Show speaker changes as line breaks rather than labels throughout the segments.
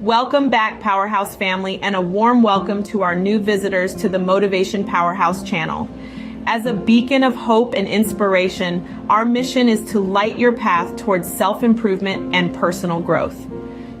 Welcome back, Powerhouse family, and a warm welcome to our new visitors to the Motivation Powerhouse channel. As a beacon of hope and inspiration, our mission is to light your path towards self-improvement and personal growth.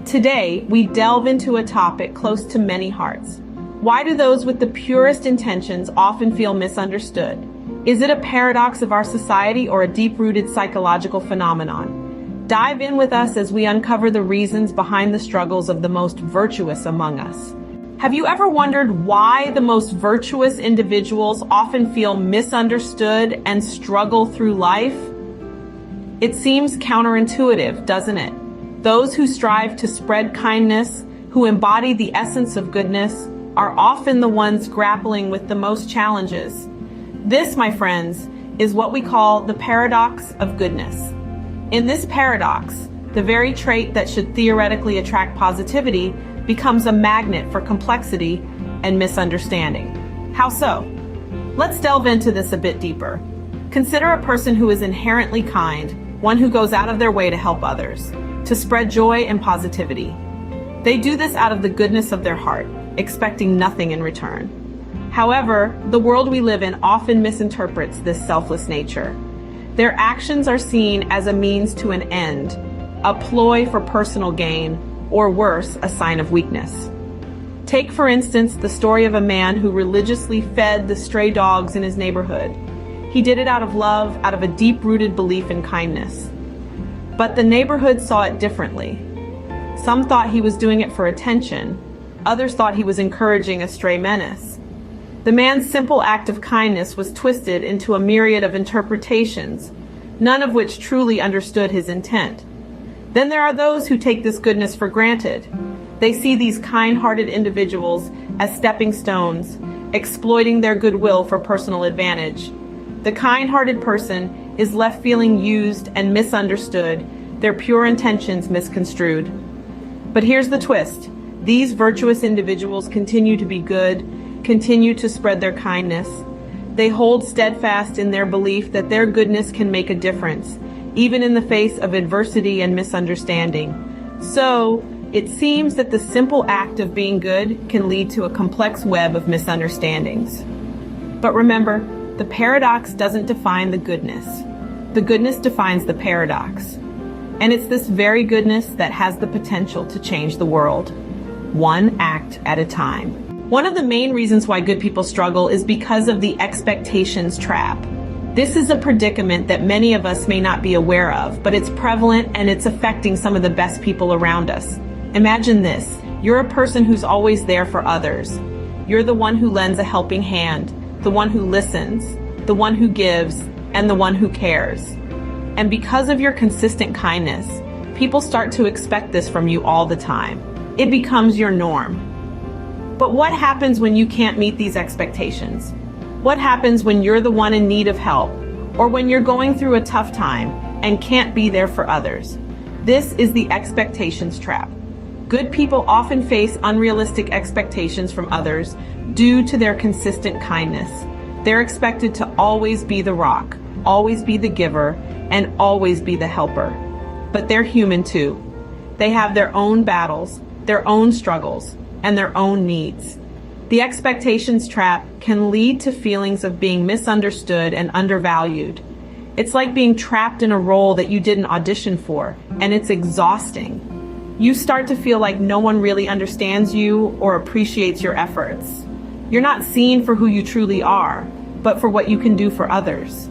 Today, we delve into a topic close to many hearts. Why do those with the purest intentions often feel misunderstood? Is it a paradox of our society or a deep-rooted psychological phenomenon? Dive in with us as we uncover the reasons behind the struggles of the most virtuous among us. Have you ever wondered why the most virtuous individuals often feel misunderstood and struggle through life? It seems counterintuitive, doesn't it? Those who strive to spread kindness, who embody the essence of goodness, are often the ones grappling with the most challenges. This, my friends, is what we call the paradox of goodness. In this paradox, the very trait that should theoretically attract positivity becomes a magnet for complexity and misunderstanding. How so? Let's delve into this a bit deeper. Consider a person who is inherently kind, one who goes out of their way to help others, to spread joy and positivity. They do this out of the goodness of their heart, expecting nothing in return. However, the world we live in often misinterprets this selfless nature. Their actions are seen as a means to an end, a ploy for personal gain, or worse, a sign of weakness. Take, for instance, the story of a man who religiously fed the stray dogs in his neighborhood. He did it out of love, out of a deep-rooted belief in kindness. But the neighborhood saw it differently. Some thought he was doing it for attention. Others thought he was encouraging a stray menace. The man's simple act of kindness was twisted into a myriad of interpretations, none of which truly understood his intent. Then there are those who take this goodness for granted. They see these kind-hearted individuals as stepping stones, exploiting their goodwill for personal advantage. The kind-hearted person is left feeling used and misunderstood, their pure intentions misconstrued. But here's the twist. These virtuous individuals continue to be good, continue to spread their kindness. They hold steadfast in their belief that their goodness can make a difference, even in the face of adversity and misunderstanding. So, it seems that the simple act of being good can lead to a complex web of misunderstandings. But remember, the paradox doesn't define the goodness. The goodness defines the paradox. And it's this very goodness that has the potential to change the world, one act at a time. One of the main reasons why good people struggle is because of the expectations trap. This is a predicament that many of us may not be aware of, but it's prevalent and it's affecting some of the best people around us. Imagine this. You're a person who's always there for others. You're the one who lends a helping hand, the one who listens, the one who gives, and the one who cares. And because of your consistent kindness, people start to expect this from you all the time. It becomes your norm. But what happens when you can't meet these expectations? What happens when you're the one in need of help, or when you're going through a tough time and can't be there for others? This is the expectations trap. Good people often face unrealistic expectations from others due to their consistent kindness. They're expected to always be the rock, always be the giver, and always be the helper. But they're human too. They have their own battles, their own struggles, and their own needs. The expectations trap can lead to feelings of being misunderstood and undervalued. It's like being trapped in a role that you didn't audition for, and it's exhausting. You start to feel like no one really understands you or appreciates your efforts. You're not seen for who you truly are, but for what you can do for others.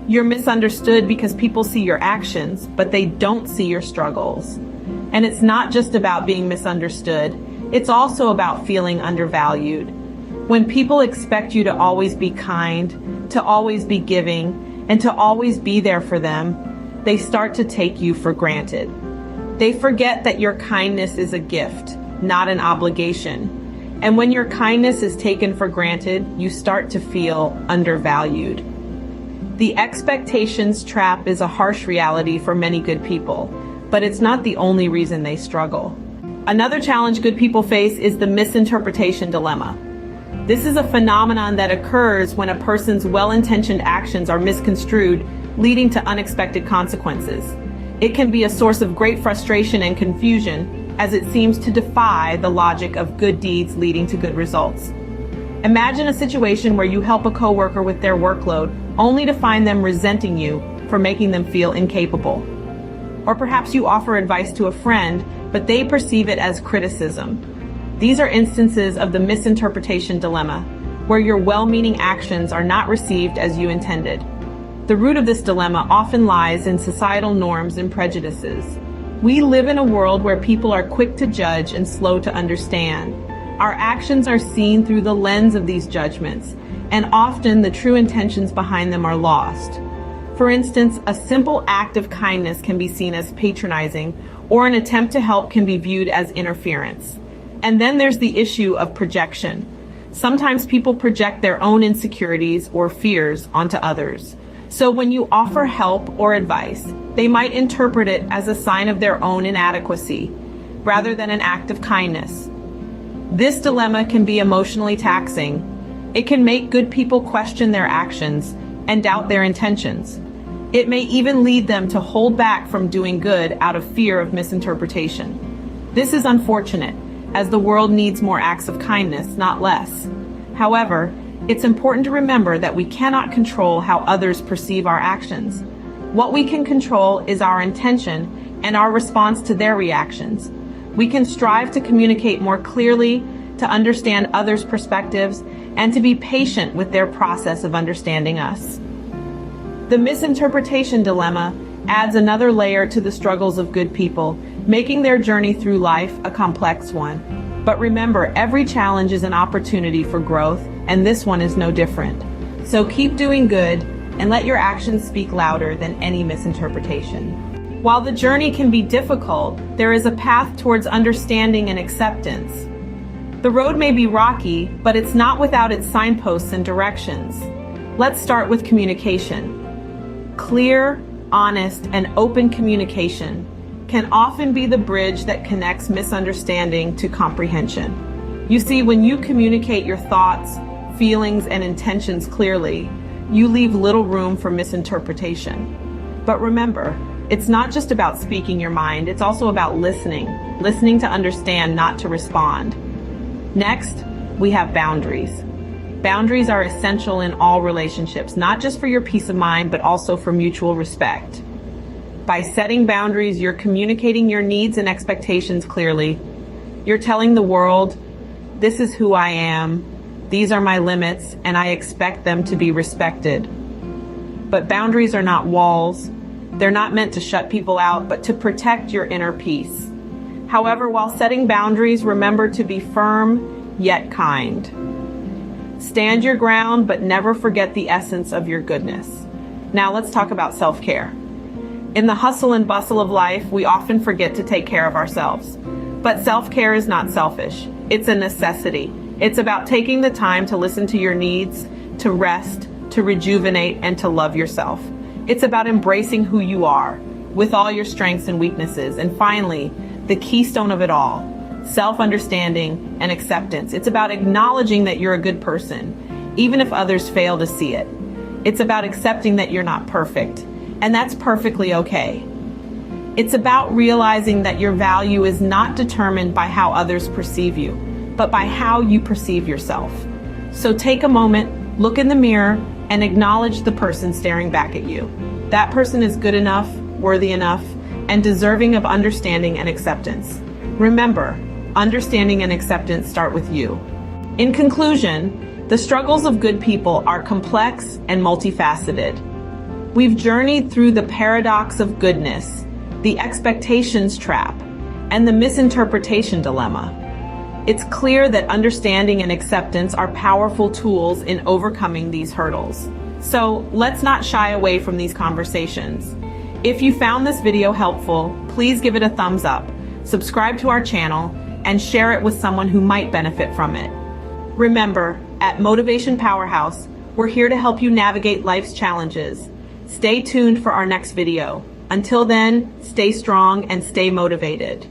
You're misunderstood because people see your actions, but they don't see your struggles. And it's not just about being misunderstood. It's also about feeling undervalued. When people expect you to always be kind, to always be giving, and to always be there for them, they start to take you for granted. They forget that your kindness is a gift, not an obligation. And when your kindness is taken for granted, you start to feel undervalued. The expectations trap is a harsh reality for many good people, but it's not the only reason they struggle. Another challenge good people face is the misinterpretation dilemma. This is a phenomenon that occurs when a person's well-intentioned actions are misconstrued, leading to unexpected consequences. It can be a source of great frustration and confusion, as it seems to defy the logic of good deeds leading to good results. Imagine a situation where you help a coworker with their workload only to find them resenting you for making them feel incapable. Or perhaps you offer advice to a friend, but they perceive it as criticism. These are instances of the misinterpretation dilemma, where your well-meaning actions are not received as you intended. The root of this dilemma often lies in societal norms and prejudices. We live in a world where people are quick to judge and slow to understand. Our actions are seen through the lens of these judgments, and often the true intentions behind them are lost. For instance, a simple act of kindness can be seen as patronizing, or an attempt to help can be viewed as interference. And then there's the issue of projection. Sometimes people project their own insecurities or fears onto others. So when you offer help or advice, they might interpret it as a sign of their own inadequacy, rather than an act of kindness. This dilemma can be emotionally taxing. It can make good people question their actions and doubt their intentions. It may even lead them to hold back from doing good out of fear of misinterpretation. This is unfortunate, as the world needs more acts of kindness, not less. However, it's important to remember that we cannot control how others perceive our actions. What we can control is our intention and our response to their reactions. We can strive to communicate more clearly, to understand others' perspectives, and to be patient with their process of understanding us. The misinterpretation dilemma adds another layer to the struggles of good people, making their journey through life a complex one. But remember, every challenge is an opportunity for growth, and this one is no different. So keep doing good and let your actions speak louder than any misinterpretation. While the journey can be difficult, there is a path towards understanding and acceptance. The road may be rocky, but it's not without its signposts and directions. Let's start with communication. Clear, honest, and open communication can often be the bridge that connects misunderstanding to comprehension. You see, when you communicate your thoughts, feelings, and intentions clearly, you leave little room for misinterpretation. But remember, it's not just about speaking your mind, it's also about listening to understand, not to respond. Next, we have boundaries. Boundaries are essential in all relationships, not just for your peace of mind, but also for mutual respect. By setting boundaries, you're communicating your needs and expectations clearly. You're telling the world, this is who I am, these are my limits, and I expect them to be respected. But boundaries are not walls. They're not meant to shut people out, but to protect your inner peace. However, while setting boundaries, remember to be firm yet kind. Stand your ground, but never forget the essence of your goodness. Now let's talk about self-care. In the hustle and bustle of life, we often forget to take care of ourselves. But self-care is not selfish. It's a necessity. It's about taking the time to listen to your needs, to rest, to rejuvenate, and to love yourself. It's about embracing who you are, with all your strengths and weaknesses. And finally, the keystone of it all, self-understanding and acceptance. It's about acknowledging that you're a good person, even if others fail to see it. It's about accepting that you're not perfect, and that's perfectly okay. It's about realizing that your value is not determined by how others perceive you, but by how you perceive yourself. So take a moment, look in the mirror, and acknowledge the person staring back at you. That person is good enough, worthy enough, and deserving of understanding and acceptance. Remember, understanding and acceptance start with you. In conclusion, the struggles of good people are complex and multifaceted. We've journeyed through the paradox of goodness, the expectations trap, and the misinterpretation dilemma. It's clear that understanding and acceptance are powerful tools in overcoming these hurdles. So let's not shy away from these conversations. If you found this video helpful, please give it a thumbs up, subscribe to our channel, and share it with someone who might benefit from it. Remember, at Motivation Powerhouse, we're here to help you navigate life's challenges. Stay tuned for our next video. Until then, stay strong and stay motivated.